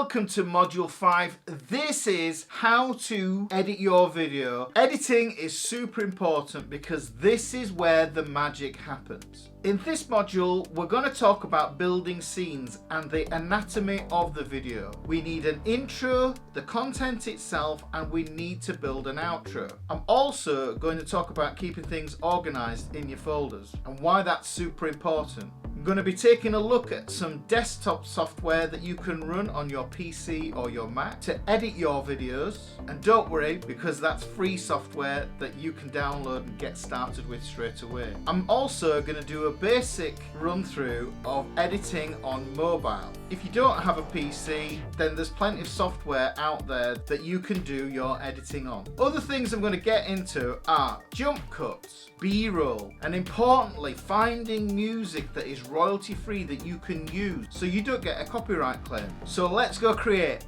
welcome to Module 5. This is how to edit your video. Editing is super important because this is where the magic happens. In this module, we're going to talk about building scenes and the anatomy of the video. We need an intro, the content itself, and we need to build an outro. I'm also going to talk about keeping things organized in your folders and why that's super important. I'm going to be taking a look at some desktop software that you can run on your PC or your Mac to edit your videos. And don't worry, because that's free software that you can download and get started with straight away. I'm also going to do a basic run through of editing on mobile. If you don't have a PC, then there's plenty of software out there that you can do your editing on. Other things I'm going to get into are jump cuts, B-roll, and importantly, finding music that is royalty free that you can use so you don't get a copyright claim. So let's go create.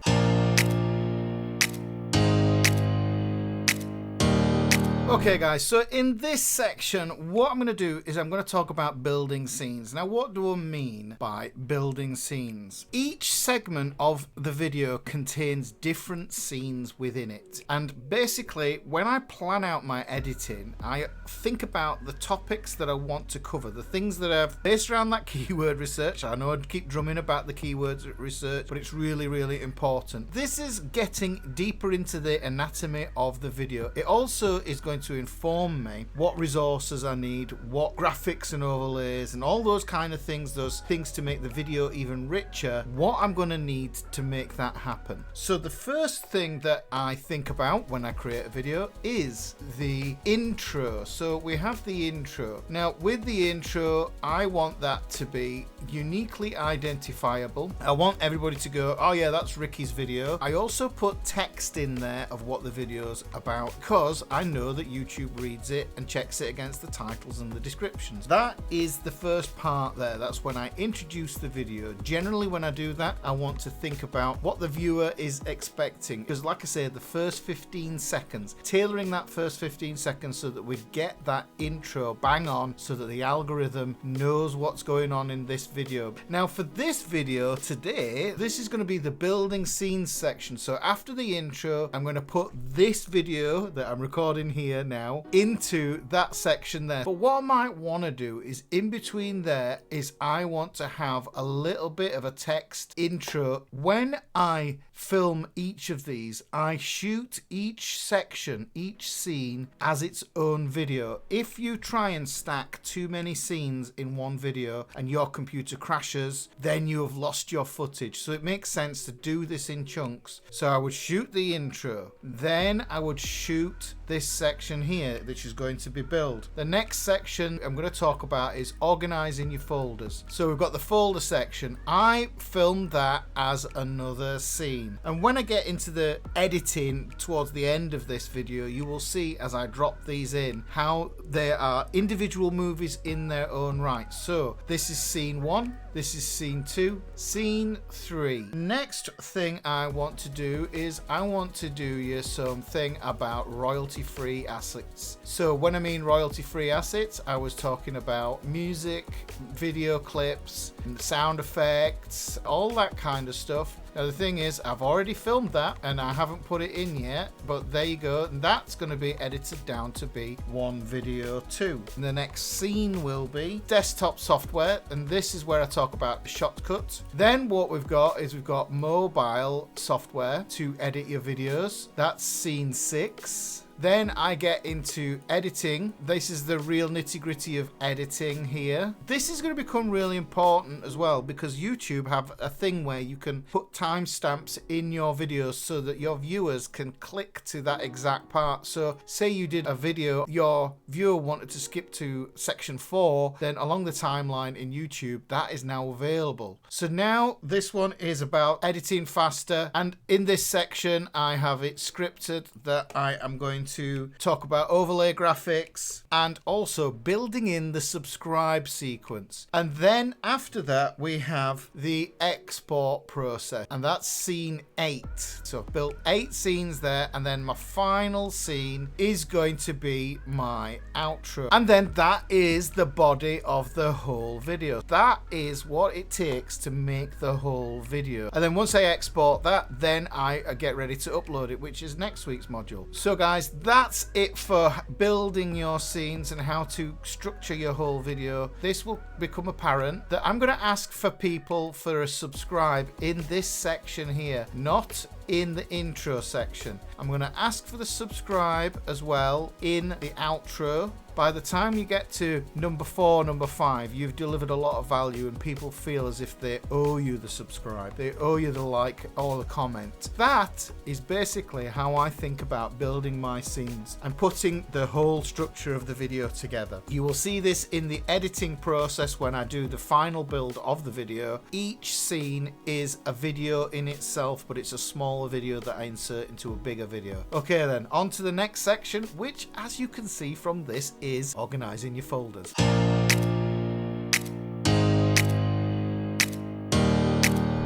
Okay guys, so in this section, what I'm going to do is I'm going to talk about building scenes. Now, what do I mean by building scenes? Each segment of the video contains different scenes within it. And basically, when I plan out my editing, I think about the topics that I want to cover, the things that are based around that keyword research. I know I'd keep drumming about the keywords research, but it's really, really important. This is getting deeper into the anatomy of the video. It also is going to inform me what resources I need, what graphics and overlays and all those kind of things, those things to make the video even richer, what I'm going to need to make that happen. So the first thing that I think about when I create a video is the intro. So we have the intro. Now with the intro, I want that to be uniquely identifiable. I want everybody to go, oh yeah, that's Ricky's video. I also put text in there of what the video's about because I know that YouTube reads it and checks it against the titles and the descriptions. That is the first part there. That's when I introduce the video. Generally, when I do that, I want to think about what the viewer is expecting. Because like I said, the first 15 seconds, tailoring that first 15 seconds so that we get that intro bang on so that the algorithm knows what's going on in this video. Now for this video today, this is going to be the building scenes section. So after the intro, I'm going to put this video that I'm recording here now into that section there. But what I might want to do is in between there is I want to have a little bit of a text intro. When I film each of these, I shoot each section, each scene as its own video. If you try and stack too many scenes in one video and your computer crashes, then you have lost your footage. So it makes sense to do this in chunks. So I would shoot the intro, then I would shoot this section here, which is going to be build. The next section I'm going to talk about is organizing your folders. So we've got the folder section. I filmed that as another scene. And when I get into the editing towards the end of this video, you will see as I drop these in how there are individual movies in their own right. So this is scene 1, this is scene 2, scene 3. Next thing I want to do is I want to do you something about royalty-free assets. So when I mean royalty-free assets, I was talking about music, video clips, sound effects, all that kind of stuff. Now the thing is, I've already filmed that and I haven't put it in yet, but there you go. And that's going to be edited down to be one video too. And the next scene will be desktop software, and this is where I talk about shortcuts. Then what we've got is we've got mobile software to edit your videos. That's scene 6. Then I get into editing. This is the real nitty-gritty of editing here. This is going to become really important as well because YouTube have a thing where you can put timestamps in your videos so that your viewers can click to that exact part. So say you did a video, your viewer wanted to skip to section 4, then along the timeline in YouTube, that is now available. So now this one is about editing faster, and in this section I have it scripted that I am going going to talk about overlay graphics and also building in the subscribe sequence. And then after that, we have the export process, and that's scene 8. So I've built 8 scenes there, and then my final scene is going to be my outro. And then that is the body of the whole video. That is what it takes to make the whole video. And then once I export that, then I get ready to upload it, which is next week's module. So guys, that's it for building your scenes and how to structure your whole video. This will become apparent that I'm going to ask for people for a subscribe in this section here, not in the intro section. I'm going to ask for the subscribe as well in the outro. By the time you get to number 4, number 5, you've delivered a lot of value and people feel as if they owe you the subscribe. They owe you the like or the comment. That is basically how I think about building my scenes and putting the whole structure of the video together. You will see this in the editing process when I do the final build of the video. Each scene is a video in itself, but it's a smaller video that I insert into a bigger video. Okay then, on to the next section, which as you can see from this is organizing your folders.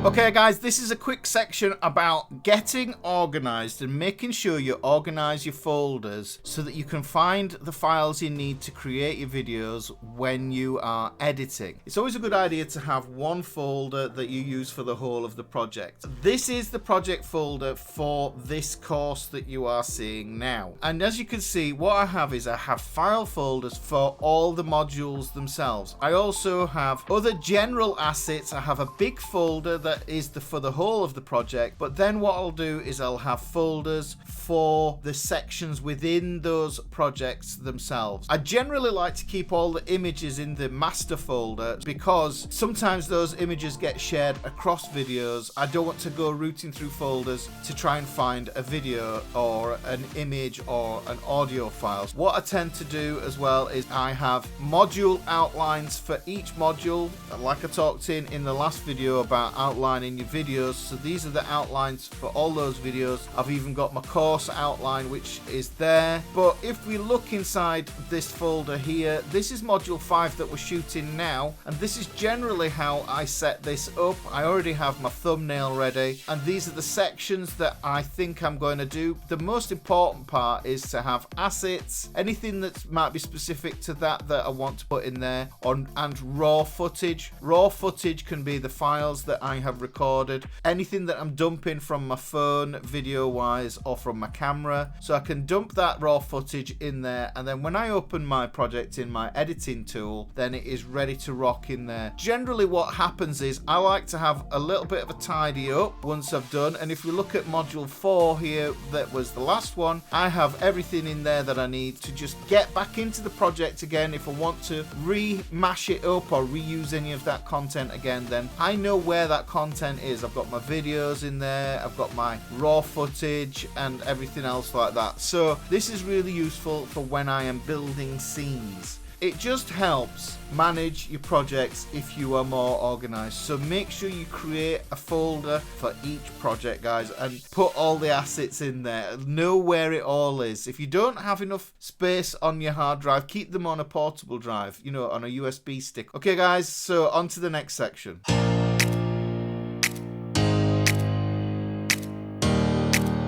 Okay guys, this is a quick section about getting organized and making sure you organize your folders so that you can find the files you need to create your videos when you are editing. It's always a good idea to have one folder that you use for the whole of the project. This is the project folder for this course that you are seeing now. And as you can see, what I have is I have file folders for all the modules themselves. I also have other general assets. I have a big folder that is for the whole of the project, but then what I'll do is I'll have folders for the sections within those projects themselves. I generally like to keep all the images in the master folder because sometimes those images get shared across videos. I don't want to go rooting through folders to try and find a video or an image or an audio file. What I tend to do as well is I have module outlines for each module, like I talked in the last video about outlining your videos. So these are the outlines for all those videos. I've even got my course outline, which is there. But if we look inside this folder here, this is module 5 that we're shooting now, and this is generally how I set this up. I already have my thumbnail ready, and these are the sections that I think I'm going to do. The most important part is to have assets, anything that might be specific to that I want to put in there, and raw footage. Raw footage can be the files that I have recorded, anything that I'm dumping from my phone video wise or from my camera, so I can dump that raw footage in there, and then when I open my project in my editing tool, then it is ready to rock in there. Generally what happens is I like to have a little bit of a tidy up once I've done, and if we look at module 4 here, that was the last one, I have everything in there that I need to just get back into the project again. If I want to remash it up or reuse any of that content again, then I know where that content is. I've got my videos in there, I've got my raw footage and everything else like that. So this is really useful for when I am building scenes. It just helps manage your projects if you are more organized. So make sure you create a folder for each project, guys, and put all the assets in there. Know where it all is. If you don't have enough space on your hard drive, keep them on a portable drive, you know, on a USB stick. Okay guys, so on to the next section.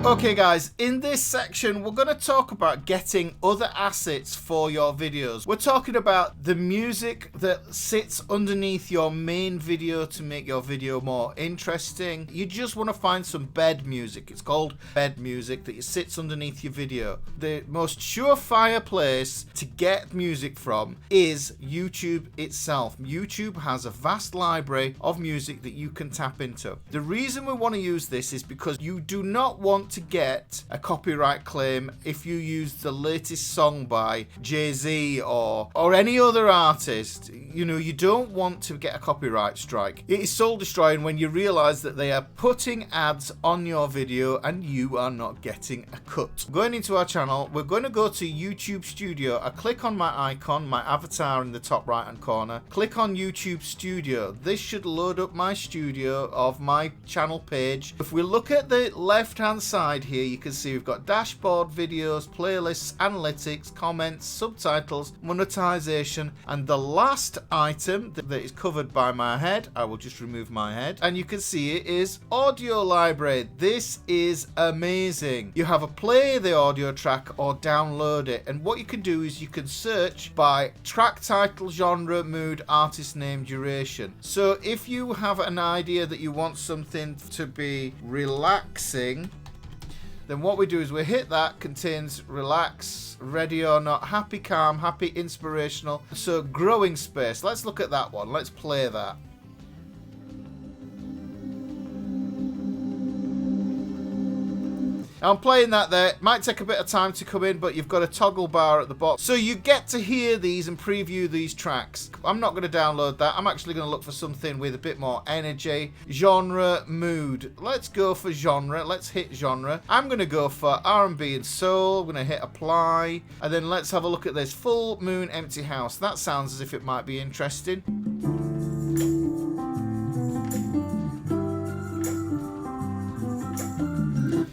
Okay guys, in this section we're going to talk about getting other assets for your videos. We're talking about the music that sits underneath your main video to make your video more interesting. You just want to find some bed music. It's called bed music that sits underneath your video. The most surefire place to get music from is YouTube itself. YouTube has a vast library of music that you can tap into. The reason we want to use this is because you do not want to get a copyright claim if you use the latest song by Jay-Z or any other artist. You know, you don't want to get a copyright strike. It is soul destroying when you realize that they are putting ads on your video and you are not getting a cut. Going into our channel, we're going to go to YouTube Studio. I click on my icon, my avatar in the top right hand corner, click on YouTube Studio. This should load up my studio of my channel page. If we look at the left hand side, side here, you can see we've got dashboard, videos, playlists, analytics, comments, subtitles, monetization, and the last item that is covered by my head, I will just remove my head, and you can see it is audio library. This is amazing. You have a play the audio track or download it, and what you can do is you can search by track title, genre, mood, artist name, duration. So if you have an idea that you want something to be relaxing, then what we do is we hit that, contains relax, ready or not, happy, calm, happy, inspirational. So growing space, let's look at that one. Let's play that. Now I'm playing that there. It might take a bit of time to come in, but you've got a toggle bar at the bottom. So you get to hear these and preview these tracks. I'm not going to download that. I'm actually going to look for something with a bit more energy. Genre, mood. Let's go for genre. Let's hit genre. I'm going to go for R&B and soul. I'm going to hit apply. And then let's have a look at this. Full Moon Empty House. That sounds as if it might be interesting.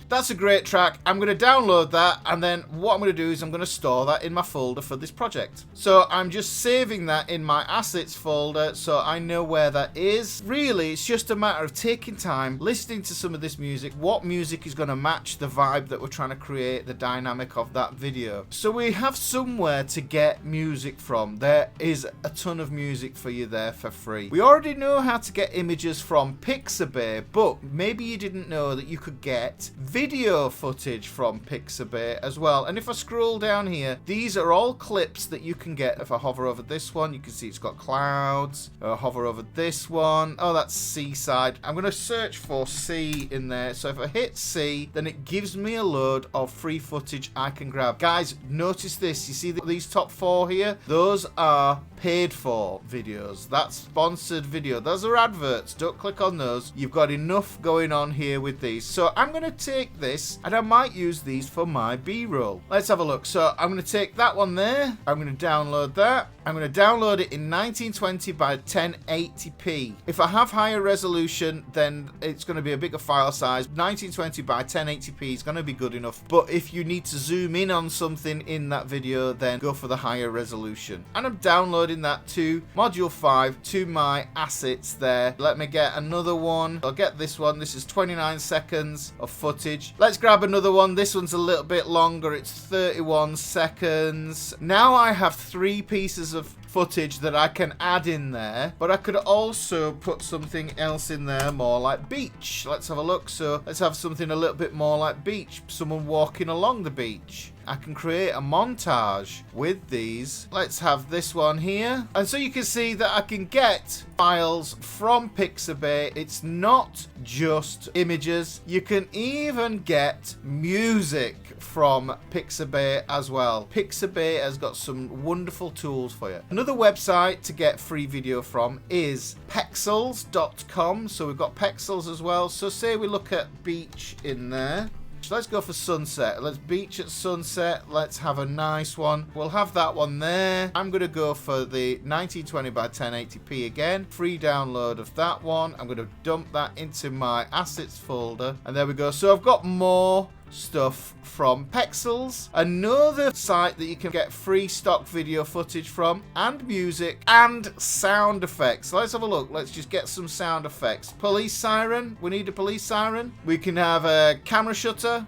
That's a great track. I'm going to download that, and then what I'm going to do is I'm going to store that in my folder for this project. So I'm just saving that in my assets folder so I know where that is. Really, it's just a matter of taking time, listening to some of this music, what music is going to match the vibe that we're trying to create, the dynamic of that video. So we have somewhere to get music from. There is a ton of music for you there for free. We already know how to get images from Pixabay, but maybe you didn't know that you could get video footage from Pixabay as well. And if I scroll down here, these are all clips that you can get. If I hover over this one, you can see it's got clouds. Hover over this one. Oh, that's seaside. I'm going to search for sea in there. So if I hit sea, then it gives me a load of free footage I can grab. Guys, notice this. You see these top 4 here? Those are paid for videos. That's sponsored video. Those are adverts. Don't click on those. You've got enough going on here with these. So I'm going to take this and I might use these for my B-roll. Let's have a look. So I'm going to take that one there. I'm going to download that. I'm going to download it in 1920 by 1080p. If I have higher resolution, then it's going to be a bigger file size. 1920 by 1080p is going to be good enough. But if you need to zoom in on something in that video, then go for the higher resolution. And I'm downloading that to module 5 to my assets there. Let me get another one. I'll get this one. This is 29 seconds of footage. Let's grab another one. This one's a little bit longer. It's 31 seconds. Now I have 3 pieces of footage that I can add in there, but I could also put something else in there more like beach. Let's have a look. So let's have something a little bit more like beach, someone walking along the beach. I can create a montage with these. Let's have this one here. And so you can see that I can get files from Pixabay. It's not just images. You can even get music from Pixabay as well. Pixabay has got some wonderful tools for you. Another website to get free video from is pexels.com. So we've got Pexels as well. So say we look at beach in there. So let's go for sunset. Let's beach at sunset. Let's have a nice one. We'll have that one there. I'm going to go for the 1920 by 1080p again. Free download of that one. I'm going to dump that into my assets folder. And there we go. So I've got more stuff from Pexels, another site that you can get free stock video footage from, and music and sound effects. Let's have a look. Let's just get some sound effects. Police siren. We need a police siren. We can have a camera shutter.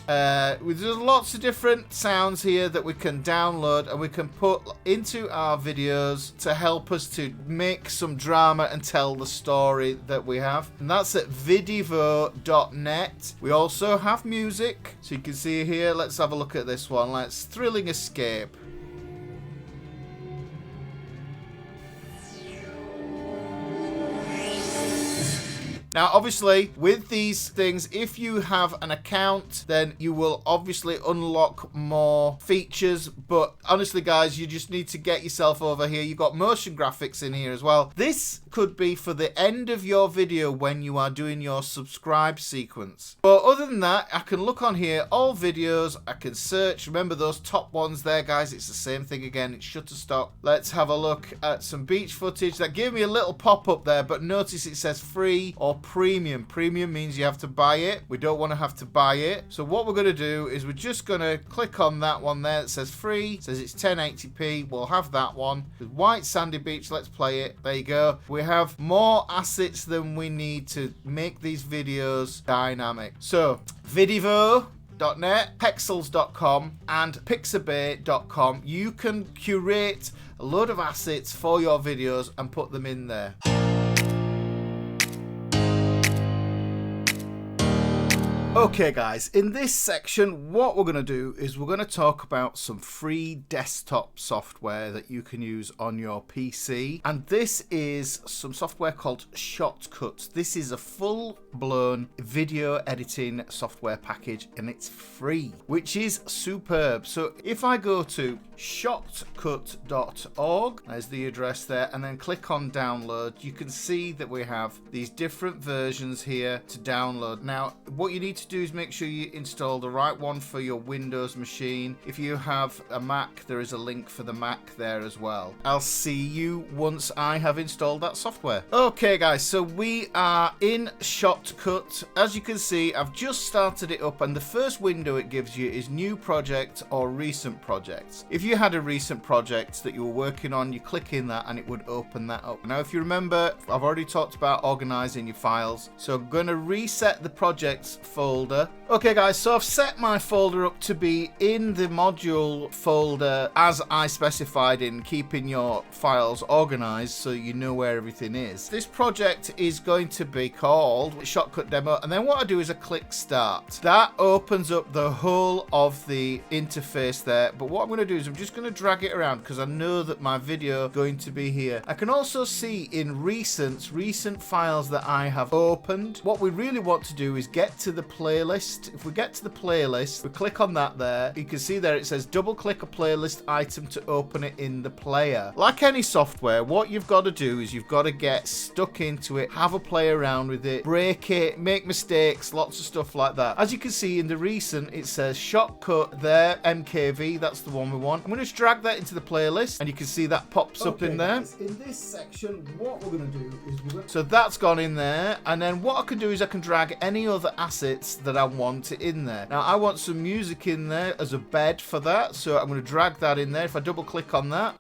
There's lots of different sounds here that we can download and we can put into our videos to help us to make some drama and tell the story that we have. And that's at vidivo.net. We also have music. So you can see here, let's have a look at this one. Let's Thrilling Escape. Now, obviously, with these things, if you have an account, then you will obviously unlock more features. But honestly, guys, you just need to get yourself over here. You've got motion graphics in here as well. This could be for the end of your video when you are doing your subscribe sequence. But other than that, I can look on here, all videos. I can search. Remember those top ones there, guys? It's the same thing again. It's Shutterstock. Let's have a look at some beach footage. That gave me a little pop-up there, but notice it says free or premium. Premium means you have to buy it. We don't want to have to buy it. So what we're going to do is we're just going to click on that one there that says free. It says it's 1080p. We'll have that one. With White Sandy Beach, let's play it. There you go. We have more assets than we need to make these videos dynamic. So Vidivo.net, Pexels.com, and Pixabay.com. You can curate a load of assets for your videos and put them in there. Okay guys, in this section what we're going to do is we're going to talk about some free desktop software that you can use on your PC, and this is some software called Shotcut. This is a full-blown video editing software package and it's free, which is superb. So if I go to shotcut.org, there's the address there, and then click on download, you can see that we have these different versions here to download. Now what you need to do is make sure you install the right one for your Windows machine. If you have a Mac, there is a link for the Mac there as well. I'll see you once I have installed that software. Okay guys, so we are in Shotcut. As you can see, I've just started it up, and the first window it gives you is new project or recent projects. If you had a recent project that you were working on, you click in that and it would open that up. Now if you remember, I've already talked about organizing your files, so I'm going to reset the projects folder. Okay guys, so I've set my folder up to be in the module folder as I specified, in keeping your files organized so you know where everything is. This project is going to be called Shotcut Demo, and then what I do is I click start. That opens up the whole of the interface there, but what I'm going to do is I'm just going to drag it around because I know that my video is going to be here. I can also see in recent files that I have opened. What we really want to do is get to the playlist. If we get to the playlist, we click on that there, you can see there it says double click a playlist item to open it in the player. Like any software, what you've got to do is you've got to get stuck into it, have a play around with it, break it, make mistakes, lots of stuff like that. As you can see in the recent, it says Shotcut there, MKV, that's the one we want. I'm going to just drag that into the playlist and you can see that pops up in there. Guys, in this section, what we're going to do is so that's gone in there, and then what I can do is I can drag any other assets that I want in there. Now I want some music in there as a bed for that, so I'm going to drag that in there. If I double click on that,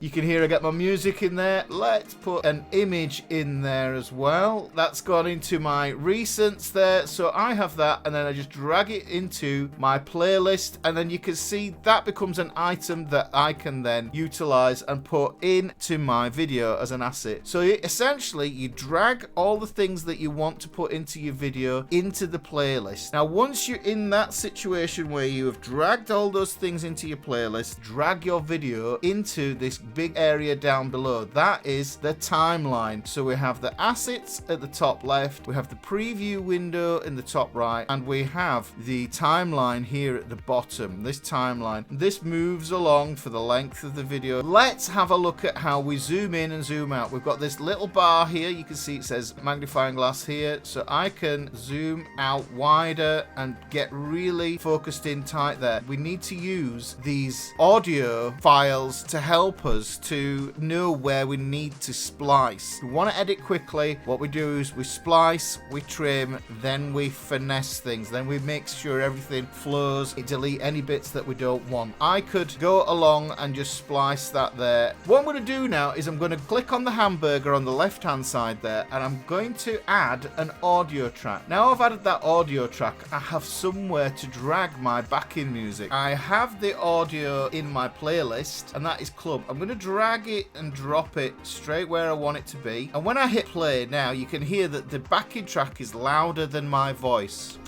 you can hear I get my music in there. Let's put an image in there as well. That's gone into my recents there. So I have that, and then I just drag it into my playlist, and then you can see that becomes an item that I can then utilize and put into my video as an asset. So essentially you drag all the things that you want to put into your video into the playlist. Now once you're in that situation where you have dragged all those things into your playlist, drag your video into this big area down below. That is the timeline. So we have the assets at the top left, we have the preview window in the top right, and we have the timeline here at the bottom. This timeline, this moves along for the length of the video. Let's have a look at how we zoom in and zoom out. We've got this little bar here, you can see it says magnifying glass here, so I can zoom out wider and get really focused in tight there. We need to use these audio files to help us to know where we need to splice. We want to edit quickly. What we do is we splice, we trim, then we finesse things, then we make sure everything flows, delete any bits that we don't want. I could go along and just splice that there. What I'm going to do now is I'm going to click on the hamburger on the left hand side there, and I'm going to add an audio track. Now I've added that audio track, I have somewhere to drag my backing music. I have the audio in my playlist, and that is Club. I'm going to drag it and drop it straight where I want it to be, and when I hit play now you can hear that the backing track is louder than my voice.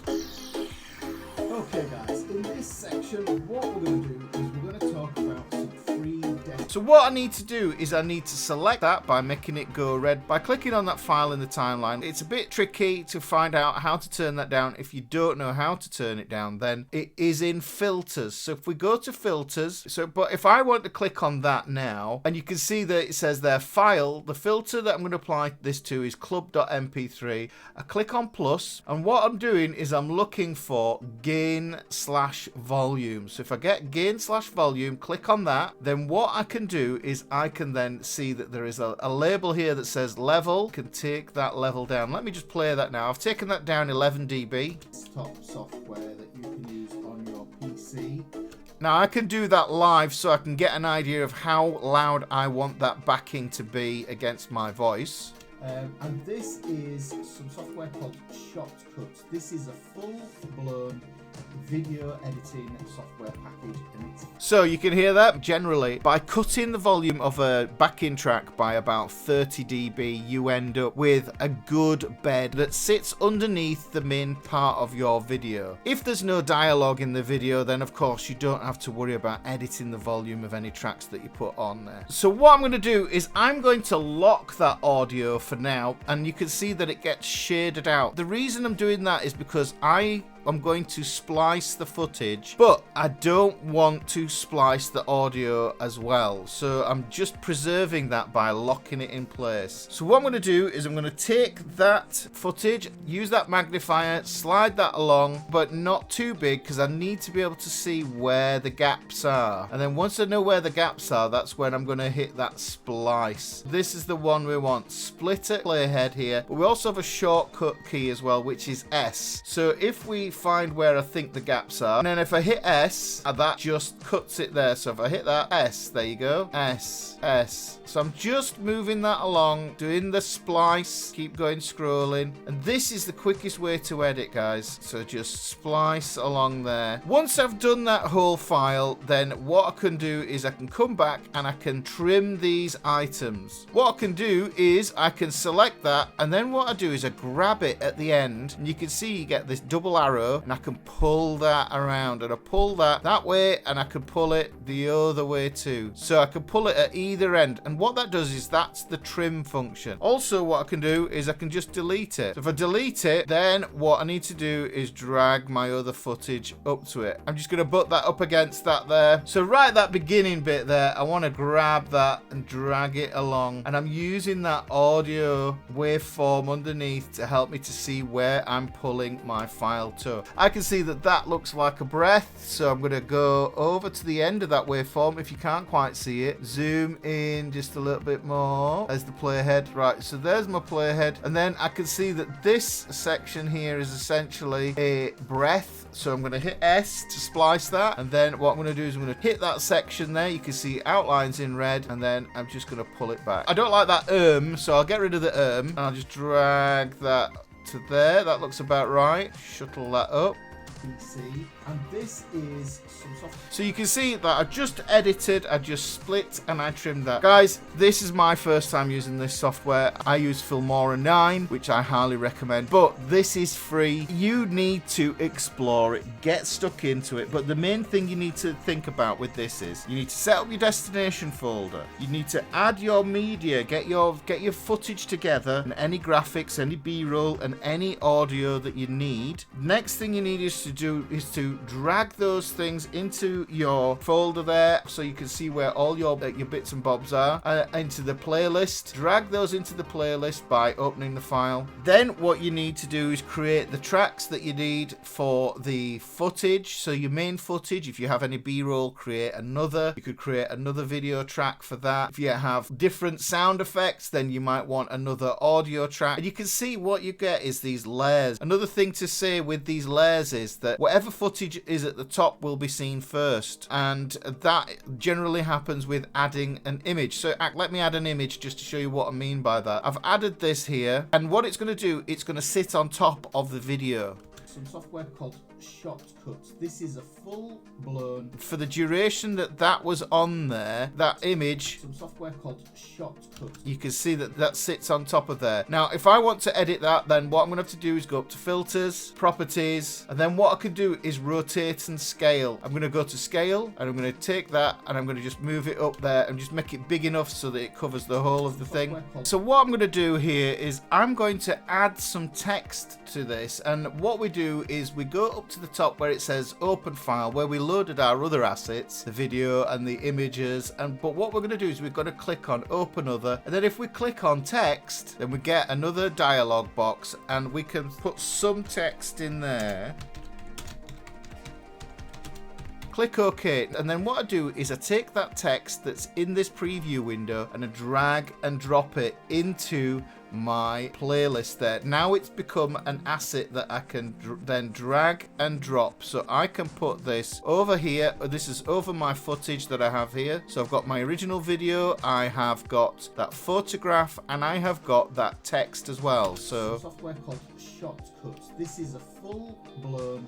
Okay guys, in this section what we're going to do is we're going to talk about some free demo. So what I need to do is I need to select that by making it go red by clicking on that file in the timeline. It's a bit tricky to find out how to turn that down. If you don't know how to turn it down, then it is in filters. So if we go to filters, but if I want to click on that now, and you can see that it says there file, the filter that I'm going to apply this to is club.mp3. I click on plus, and what I'm doing is I'm looking for gain/volume. So if I get gain/volume, click on that, then what I can can do is I can then see that there is a label here that says level. I can take that level down. Let me just play that now. I've taken that down 11 dB. Desktop software that you can use on your PC. Now I can do that live so I can get an idea of how loud I want that backing to be against my voice. And this is some software called Shortcuts. This is a full-blown video editing software package, and so you can hear that. Generally, by cutting the volume of a backing track by about 30 dB, you end up with a good bed that sits underneath the main part of your video. If there's no dialogue in the video, then of course you don't have to worry about editing the volume of any tracks that you put on there. So what I'm going to do is I'm going to lock that audio for now, and you can see that it gets shaded out. The reason I'm doing that is because I'm going to splice the footage, but I don't want to splice the audio as well. So I'm just preserving that by locking it in place. So what I'm going to do is I'm going to take that footage, use that magnifier, slide that along, but not too big because I need to be able to see where the gaps are. And then once I know where the gaps are, that's when I'm going to hit that splice. This is the one we want. Split it, playhead here. But we also have a shortcut key as well, which is S. So if we find where I think the gaps are, and then if I hit S, that just cuts it there. So if I hit that S, there you go, S. So I'm just moving that along, doing the splice, keep going, scrolling, and this is the quickest way to edit, guys. So just splice along there. Once I've done that whole file, then what I can do is I can come back and I can trim these items. What I can do is I can select that, and then what I do is I grab it at the end, and you can see you get this double arrow, and I can pull that around, and I pull that way, and I can pull it the other way too. So I can pull it at either end, and what that does is that's the trim function. Also, what I can do is I can just delete it. So if I delete it, then what I need to do is drag my other footage up to it. I'm just going to butt that up against that there. So right at that beginning bit there, I want to grab that and drag it along, and I'm using that audio waveform underneath to help me to see where I'm pulling my file to. I can see that that looks like a breath, so I'm going to go over to the end of that waveform. If you can't quite see it, zoom in just a little bit more as the playhead. Right, so there's my playhead, and then I can see that this section here is essentially a breath. So I'm going to hit S to splice that, and then what I'm going to do is I'm going to hit that section there. You can see outlines in red, and then I'm just going to pull it back. I don't like that so I'll get rid of the and I'll just drag that to there. That looks about right. Shuttle that up. PC, and this is some software. So you can see that I just edited, I just split, and I trimmed that. Guys, this is my first time using this software. I use Filmora 9, which I highly recommend, but this is free. You need to explore it, get stuck into it, but the main thing you need to think about with this is you need to set up your destination folder. You need to add your media, get your footage together, and any graphics, any B-roll, and any audio that you need. Next thing you need is to drag those things into your folder there, so you can see where all your bits and bobs are, into the playlist. Drag those into the playlist by opening the file. Then what you need to do is create the tracks that you need for the footage. So your main footage, if you have any B-roll, create another. You could create another video track for that. If you have different sound effects, then you might want another audio track. And you can see what you get is these layers. Another thing to say with these layers is that whatever footage is at the top will be seen first, and that generally happens with adding an image. So let me add an image just to show you what I mean by that. I've added this here, and what it's going to do, it's going to sit on top of the video. Some software called Shortcuts. This is a full-blown, for the duration that was on there, that image, some software called Shortcuts. You can see that sits on top of there. Now, if I want to edit that, then what I'm going to have to do is go up to Filters, Properties, and then what I can do is Rotate and Scale. I'm going to go to Scale, and I'm going to take that, and I'm going to just move it up there, and just make it big enough so that it covers the whole of the thing. So what I'm going to do here is I'm going to add some text to this, and what we do is we go up to the top where it says open file, where we loaded our other assets, the video and the images, but what we're going to do is we've got to click on open other, and then if we click on text, then we get another dialog box, and we can put some text in there. click OK, and then what I do is I take that text that's in this preview window and I drag and drop it into my playlist there. Now it's become an asset that I can then drag and drop. So I can put this over here. This is over my footage that I have here. So I've got my original video, I have got that photograph, and I have got that text as well. So software called Shortcuts. This is a full-blown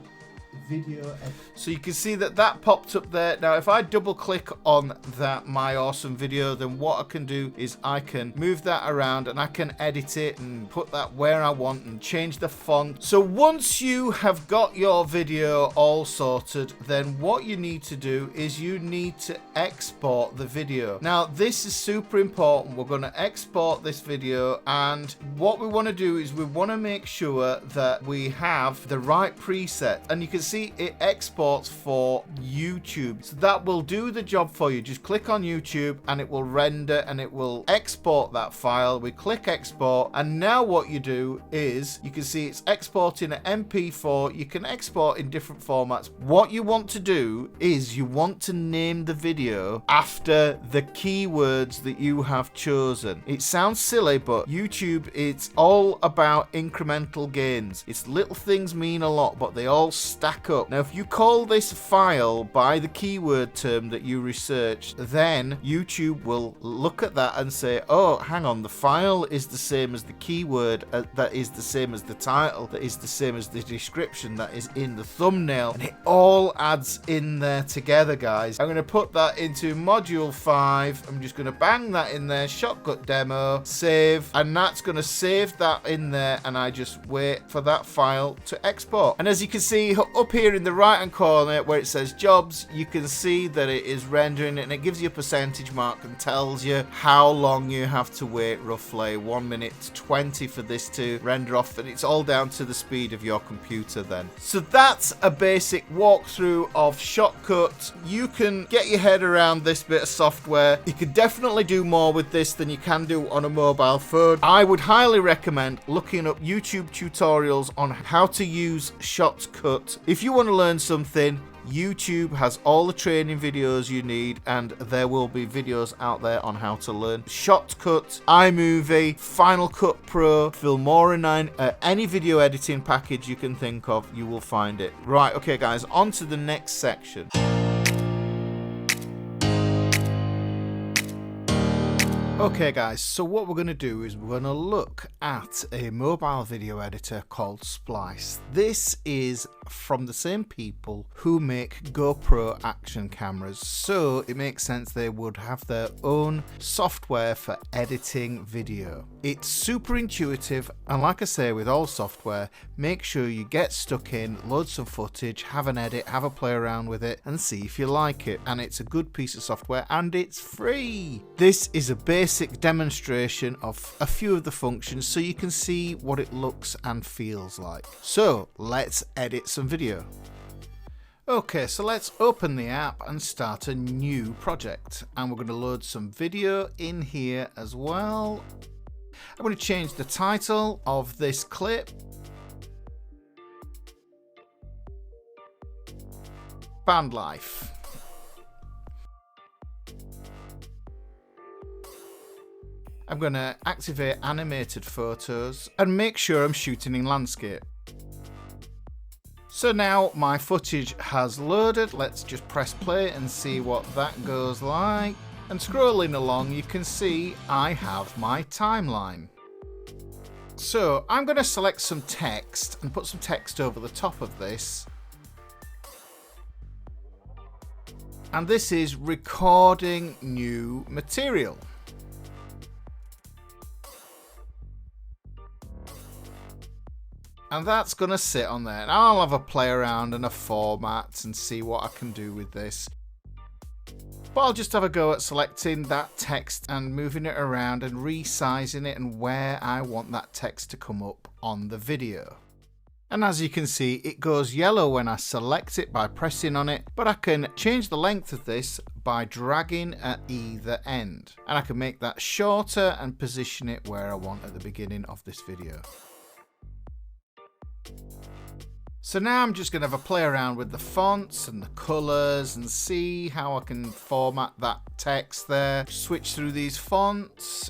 video edit. So you can see that that popped up there. Now if I double click on that my awesome video, then what I can do is I can move that around and I can edit it and put that where I want and change the font. So once you have got your video all sorted, then what you need to do is you need to export the video. Now this is super important. We're going to export this video, and what we want to do is we want to make sure that we have the right preset, and you can see it exports for YouTube, so that will do the job for you. Just click on YouTube and it will render and it will export that file. We click export, and now what you do is you can see it's exporting at MP4. You can export in different formats. What you want to do is you want to name the video after the keywords that you have chosen. It sounds silly, but YouTube, it's all about incremental gains. It's little things mean a lot, but they all stack up. Now if you call this file by the keyword term that you researched, then YouTube will look at that and say, oh, hang on, the file is the same as the keyword, that is the same as the title, that is the same as the description, that is in the thumbnail, and it all adds in there together, guys. I'm going to put that into module 5. I'm just going to bang that in there, shortcut demo, save, and that's going to save that in there, and I just wait for that file to export. And as you can see up here in the right hand corner where it says jobs, you can see that it is rendering, and it gives you a percentage mark and tells you how long you have to wait, roughly 1 minute 20 for this to render off, and it's all down to the speed of your computer then. So that's a basic walkthrough of Shortcut. You can get your head around this bit of software. You can definitely do more with this than you can do on a mobile phone. I would highly recommend looking up YouTube tutorials on how to use Shortcut. If you want to learn something, YouTube has all the training videos you need, and there will be videos out there on how to learn Shortcut, iMovie, Final Cut Pro, Filmora 9, any video editing package you can think of, you will find it. Right, okay guys, on to the next section. Okay guys, so what we're going to do is we're going to look at a mobile video editor called Splice. This is from the same people who make GoPro action cameras, so it makes sense they would have their own software for editing video. It's super intuitive, and like I say with all software, make sure you get stuck in, load some footage, have an edit, have a play around with it and see if you like it. And it's a good piece of software and it's free. This is a basic demonstration of a few of the functions so you can see what it looks and feels like. So let's edit some video. Okay, so let's open the app and start a new project, and we're going to load some video in here as well. I'm going to change the title of this clip. Band life. I'm going to activate animated photos and make sure I'm shooting in landscape. So now my footage has loaded. Let's just press play and see what that goes like. And scrolling along, you can see I have my timeline. So I'm going to select some text and put some text over the top of this. And this is recording new material. And that's going to sit on there. And I'll have a play around and a format and see what I can do with this. But I'll just have a go at selecting that text and moving it around and resizing it and where I want that text to come up on the video. And as you can see, it goes yellow when I select it by pressing on it, but I can change the length of this by dragging at either end. And I can make that shorter and position it where I want at the beginning of this video. So now I'm just going to have a play around with the fonts and the colours and see how I can format that text there. Switch through these fonts.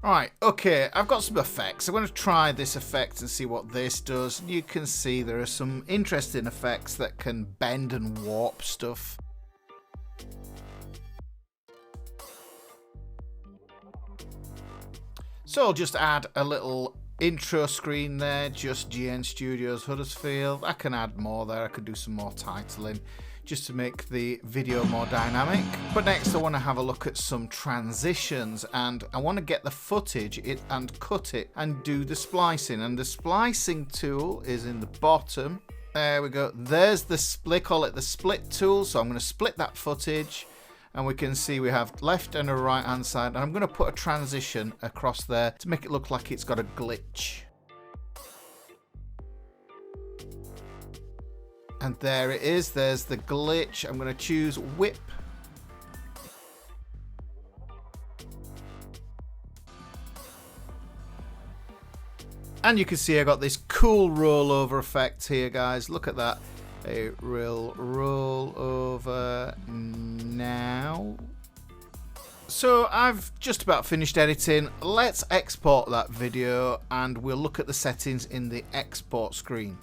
Alright, okay, I've got some effects. I'm going to try this effect and see what this does. You can see there are some interesting effects that can bend and warp stuff. So I'll just add a little intro screen there, just GN Studios Huddersfield. I can add more there, I could do some more titling just to make the video more dynamic. But next I want to have a look at some transitions, and I want to get the footage and cut it and do the splicing. And the splicing tool is in the bottom. There we go. There's the split, call it the split tool. So I'm going to split that footage. And we can see we have left and a right hand side. And I'm going to put a transition across there to make it look like it's got a glitch. And there it is. There's the glitch. I'm going to choose whip. And you can see I got this cool rollover effect here, guys. Look at that. It will roll over now. So I've just about finished editing. Let's export that video and we'll look at the settings in the export screen.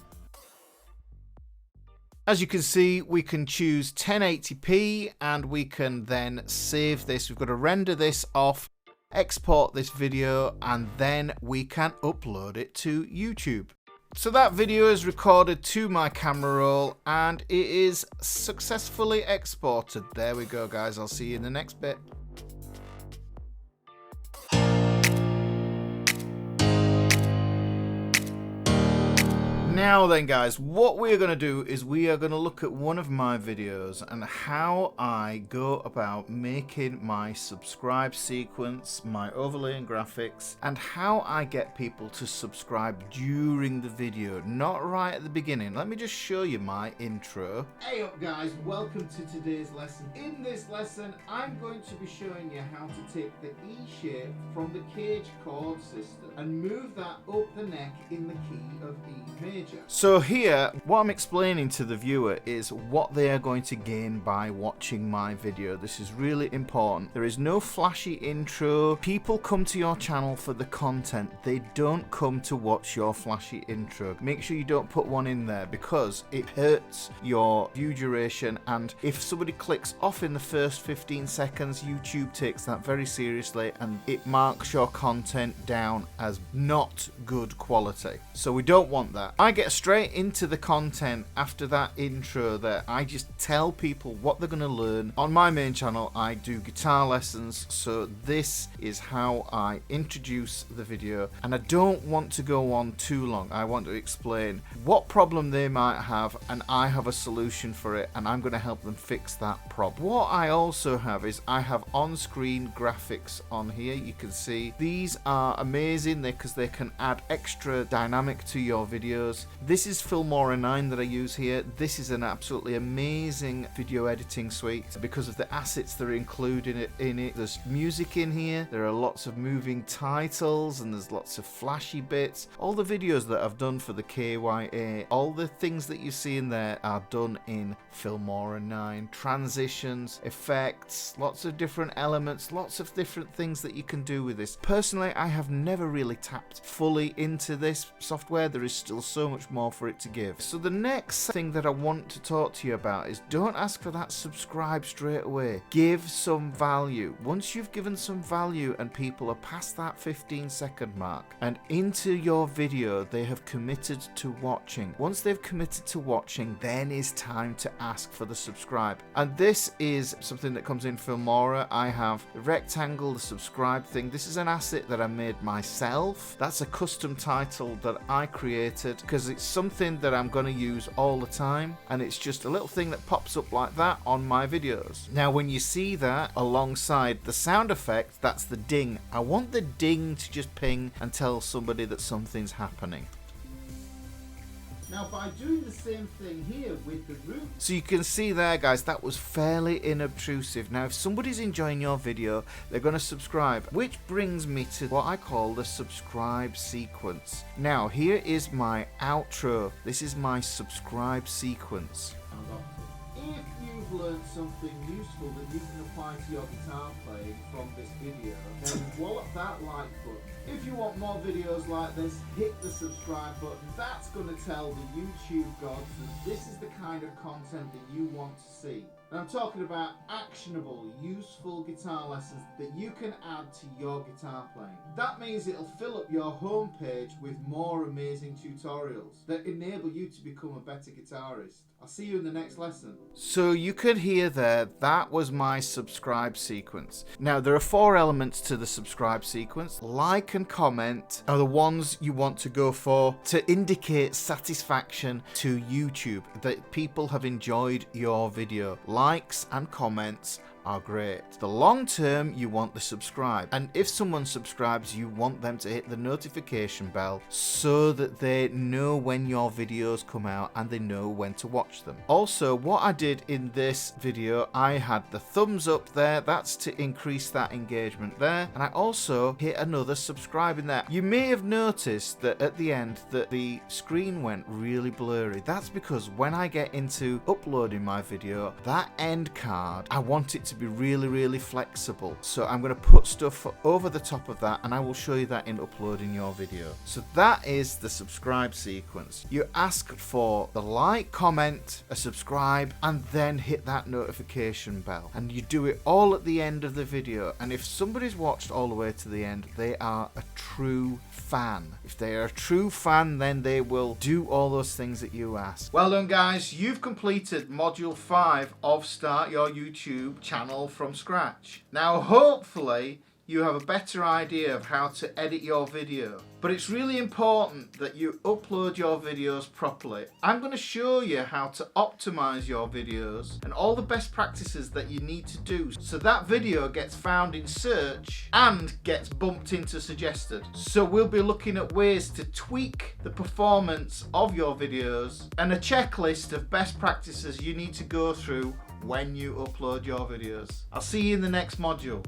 As you can see, we can choose 1080p and we can then save this. We've got to render this off, export this video, and then we can upload it to YouTube. So that video is recorded to my camera roll and it is successfully exported. There we go, guys. I'll see you in the next bit. Now then, guys, what we're going to do is we are going to look at one of my videos and how I go about making my subscribe sequence, my overlay and graphics, and how I get people to subscribe during the video, not right at the beginning. Let me just show you my intro. Hey up, guys, welcome to today's lesson. In this lesson, I'm going to be showing you how to take the E shape from the cage chord system and move that up the neck in the key of E major. So here, what I'm explaining to the viewer is what they are going to gain by watching my video. This is really important. There is no flashy intro. People come to your channel for the content. They don't come to watch your flashy intro. Make sure you don't put one in there because it hurts your view duration, and if somebody clicks off in the first 15 seconds, YouTube takes that very seriously and it marks your content down as not good quality. So we don't want that. I get straight into the content after that intro there. I just tell people what they're going to learn. On my main channel, I do guitar lessons, so this is how I introduce the video, and I don't want to go on too long. I want to explain what problem they might have, and I have a solution for it, and I'm going to help them fix that problem. What I also have is I have on-screen graphics on here. You can see these are amazing because they can add extra dynamic to your videos. This is Filmora 9 that I use here. This is an absolutely amazing video editing suite because of the assets that are included in it. There's music in here, there are lots of moving titles, and there's lots of flashy bits. All the videos that I've done for the KYA, all the things that you see in there are done in Filmora 9. Transitions, effects, lots of different elements, lots of different things that you can do with this. Personally, I have never really tapped fully into this software. There is still so much more for it to give. So the next thing that I want to talk to you about is don't ask for that subscribe straight away. Give some value. Once you've given some value and people are past that 15-second mark and into your video, they have committed to watching. Once they've committed to watching, then it's time to ask for the subscribe. And this is something that comes in Filmora. I have the rectangle, the subscribe thing. This is an asset that I made myself. That's a custom title that I created because it's something that I'm going to use all the time, and it's just a little thing that pops up like that on my videos. Now when you see that alongside the sound effect, that's the ding. I want the ding to just ping and tell somebody that something's happening. Now by doing the same thing here with the root, so you can see there guys, that was fairly inobtrusive. Now if somebody's enjoying your video, they're going to subscribe, which brings me to what I call the subscribe sequence. Now here is my outro. This is my subscribe sequence. If you've learned something useful that you can apply to your guitar playing from this video, then wallop that like button. If you want more videos like this, hit the subscribe button. That's going to tell the YouTube gods that this is the kind of content that you want to see. And I'm talking about actionable, useful guitar lessons that you can add to your guitar playing. That means it'll fill up your homepage with more amazing tutorials that enable you to become a better guitarist. I'll see you in the next lesson. So you could hear there, that was my subscribe sequence. Now there are 4 elements to the subscribe sequence. Like and comment are the ones you want to go for to indicate satisfaction to YouTube that people have enjoyed your video. Likes and comments are great. The long term, you want the subscribe, and if someone subscribes, you want them to hit the notification bell so that they know when your videos come out and they know when to watch them. Also, what I did in this video, I had the thumbs up there, that's to increase that engagement there, and I also hit another subscribe in there. You may have noticed that at the end that the screen went really blurry. That's because when I get into uploading my video, that end card, I want it to be really flexible, so I'm going to put stuff over the top of that, and I will show you that in uploading your video. So that is the subscribe sequence. You ask for the like, comment, a subscribe, and then hit that notification bell, and you do it all at the end of the video. And if somebody's watched all the way to the end, they are a true fan. If they are a true fan, then they will do all those things that you ask. Well done guys, you've completed module 5 of Start Your YouTube Channel from Scratch. Now hopefully you have a better idea of how to edit your video, but it's really important that you upload your videos properly. I'm going to show you how to optimize your videos and all the best practices that you need to do so that video gets found in search and gets bumped into suggested. So we'll be looking at ways to tweak the performance of your videos and a checklist of best practices you need to go through when you upload your videos. I'll see you in the next module.